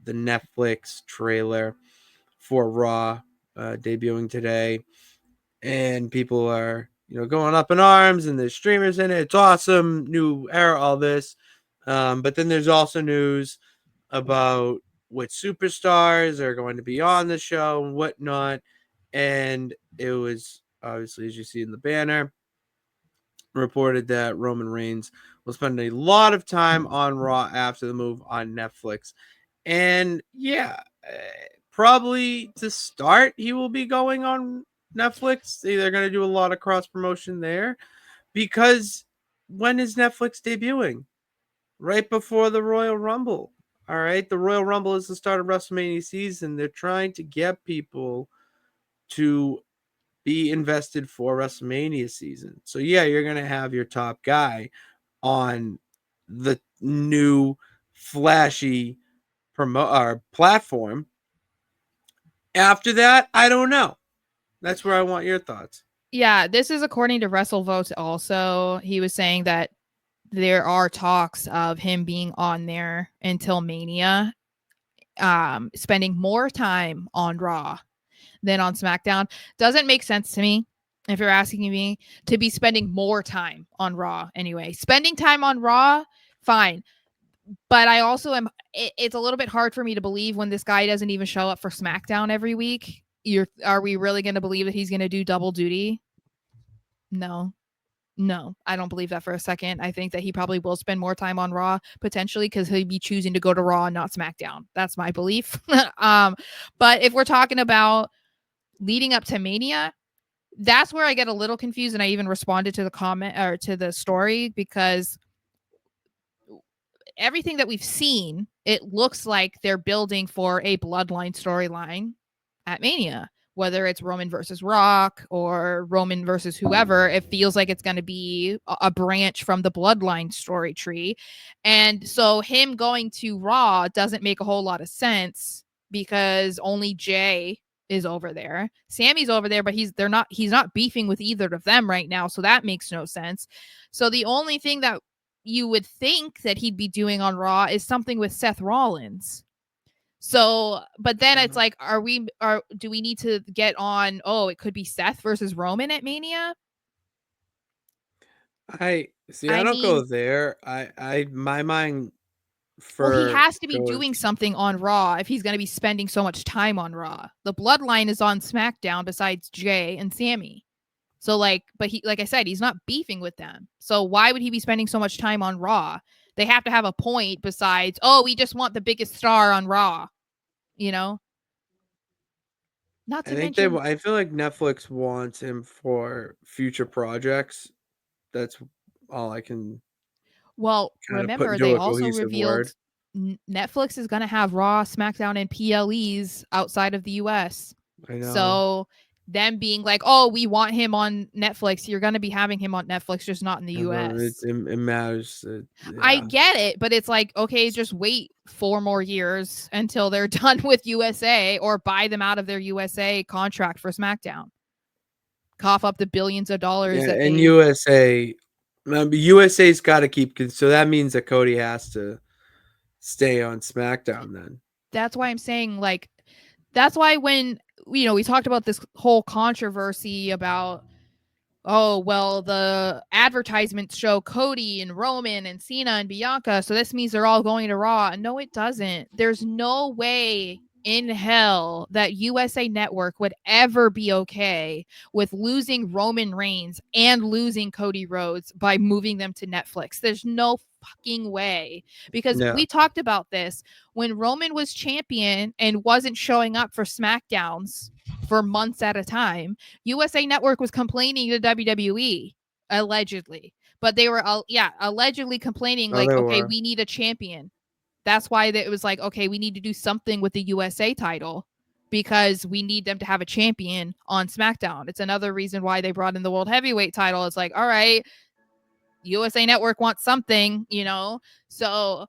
the Netflix trailer for Raw debuting today, and people are going up in arms, and there's streamers in it. It's awesome, new era, all this. But then there's also news about what superstars are going to be on the show and whatnot. And it was obviously, as you see in the banner, reported that Roman Reigns will spend a lot of time on Raw after the move on Netflix. And yeah, probably to start, he will be going on Netflix. They're going to do a lot of cross promotion there, because when is Netflix debuting? Right before the Royal Rumble. All right, the Royal Rumble is the start of WrestleMania season. They're trying to get people to be invested for WrestleMania season. So yeah, you're going to have your top guy on the new flashy platform. After that, I don't know. That's where I want your thoughts. Yeah, this is according to WrestleVotes also. He was saying that there are talks of him being on there until Mania, spending more time on Raw than on SmackDown. Doesn't make sense to me, if you're asking me, to be spending more time on Raw anyway. Spending time on Raw, fine. But I also am, it's a little bit hard for me to believe when this guy doesn't even show up for SmackDown every week. Are we really going to believe that he's going to do double duty? No. No, I don't believe that for a second. I think that he probably will spend more time on Raw, potentially, because he'll be choosing to go to Raw and not SmackDown. That's my belief. But if we're talking about leading up to Mania, that's where I get a little confused. And I even responded to the comment or to the story, because everything that we've seen, it looks like they're building for a bloodline storyline at Mania. Whether it's Roman versus Rock or Roman versus whoever, it feels like it's going to be a branch from the bloodline story tree. And so him going to Raw doesn't make a whole lot of sense, because only Jay is over there. Sammy's over there, but he's not beefing with either of them right now, so that makes no sense. So the only thing that you would think that he'd be doing on Raw is something with Seth Rollins. So, but then it's like, do we need to get on? Oh, it could be Seth versus Roman at Mania. I see. I don't go there. My mind Well, he for has to be doing something on Raw if he's going to be spending so much time on Raw. The Bloodline is on SmackDown besides Jay and Sammy. So but he, like I said, he's not beefing with them. So why would he be spending so much time on Raw? They have to have a point besides, oh, we just want the biggest star on Raw. Not to mention, I feel like Netflix wants him for future projects. That's all I can. Well, kind of put remember, into they a also cohesive word. revealed Netflix is going to have Raw, SmackDown, and PLEs outside of the US. I know. So them being like, oh, we want him on Netflix, you're going to be having him on Netflix, just not in the US. It matters. Yeah. I get it, but it's like, okay, just wait 4 more years until they're done with USA, or buy them out of their USA contract for SmackDown. Cough up the billions of dollars that and USA's got to keep. So that means that Cody has to stay on SmackDown then. That's why I'm saying, that's why when we talked about this whole controversy about, oh, well, the advertisements show Cody and Roman and Cena and Bianca, so this means they're all going to Raw. No, it doesn't. There's no way in hell that USA Network would ever be okay with losing Roman Reigns and losing Cody Rhodes by moving them to Netflix. There's no fucking way, because we talked about this when Roman was champion and wasn't showing up for SmackDowns for months at a time. USA Network was complaining to WWE, allegedly, but they were allegedly complaining, okay, we need a champion. That's why it was like, okay, we need to do something with the USA title, because we need them to have a champion on SmackDown. It's another reason why they brought in the World Heavyweight title. It's like, all right, USA Network wants something, so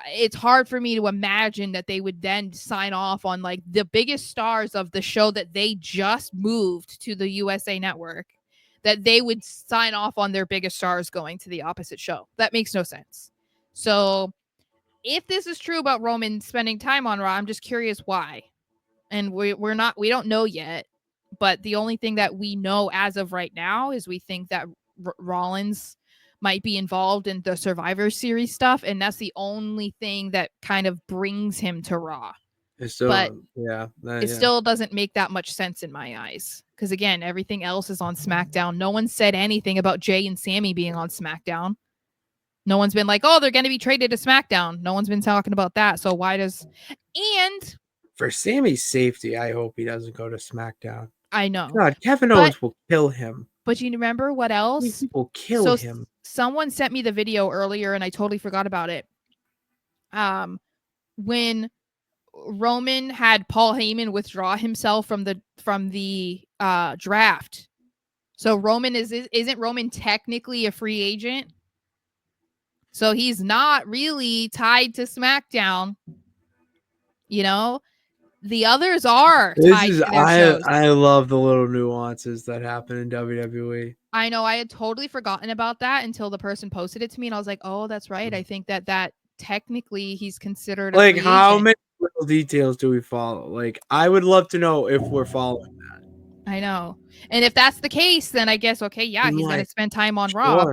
it's hard for me to imagine that they would then sign off on the biggest stars of the show that they just moved to the USA Network, that they would sign off on their biggest stars going to the opposite show. That makes no sense. So if this is true about Roman spending time on Raw, I'm just curious why. And we don't know yet. But the only thing that we know as of right now is we think that Rollins might be involved in the Survivor Series stuff, and that's the only thing that kind of brings him to Raw. It's But still, yeah, it still doesn't make that much sense in my eyes. Because again, everything else is on SmackDown. No one said anything about Jay and Sammy being on SmackDown. No one's been like, oh, they're going to be traded to SmackDown. No one's been talking about that. So why does... And for Sammy's safety, I hope he doesn't go to SmackDown. I know. God, Kevin Owens will kill him. But you remember what else? He will kill him. Someone sent me the video earlier and I totally forgot about it. When Roman had Paul Heyman withdraw himself from the draft. So isn't Roman technically a free agent? So he's not really tied to SmackDown. You know, the others are tied to their shows. I love the little nuances that happen in WWE. I know. I had totally forgotten about that until the person posted it to me, and I was like, "Oh, that's right. I think that technically he's considered a like free how agent." many little details do we follow? Like I would love to know if we're following that. I know, and if that's the case, then I guess okay, yeah, he's going to spend time on Raw,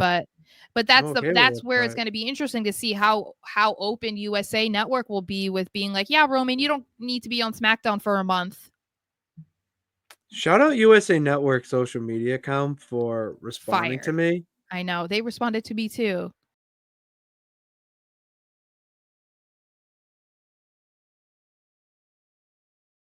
but that's where it's going to be interesting to see how open USA Network will be with being like, yeah, Roman, you don't need to be on SmackDown for a month. Shout out USA Network social media account for responding to me. I know they responded to me too.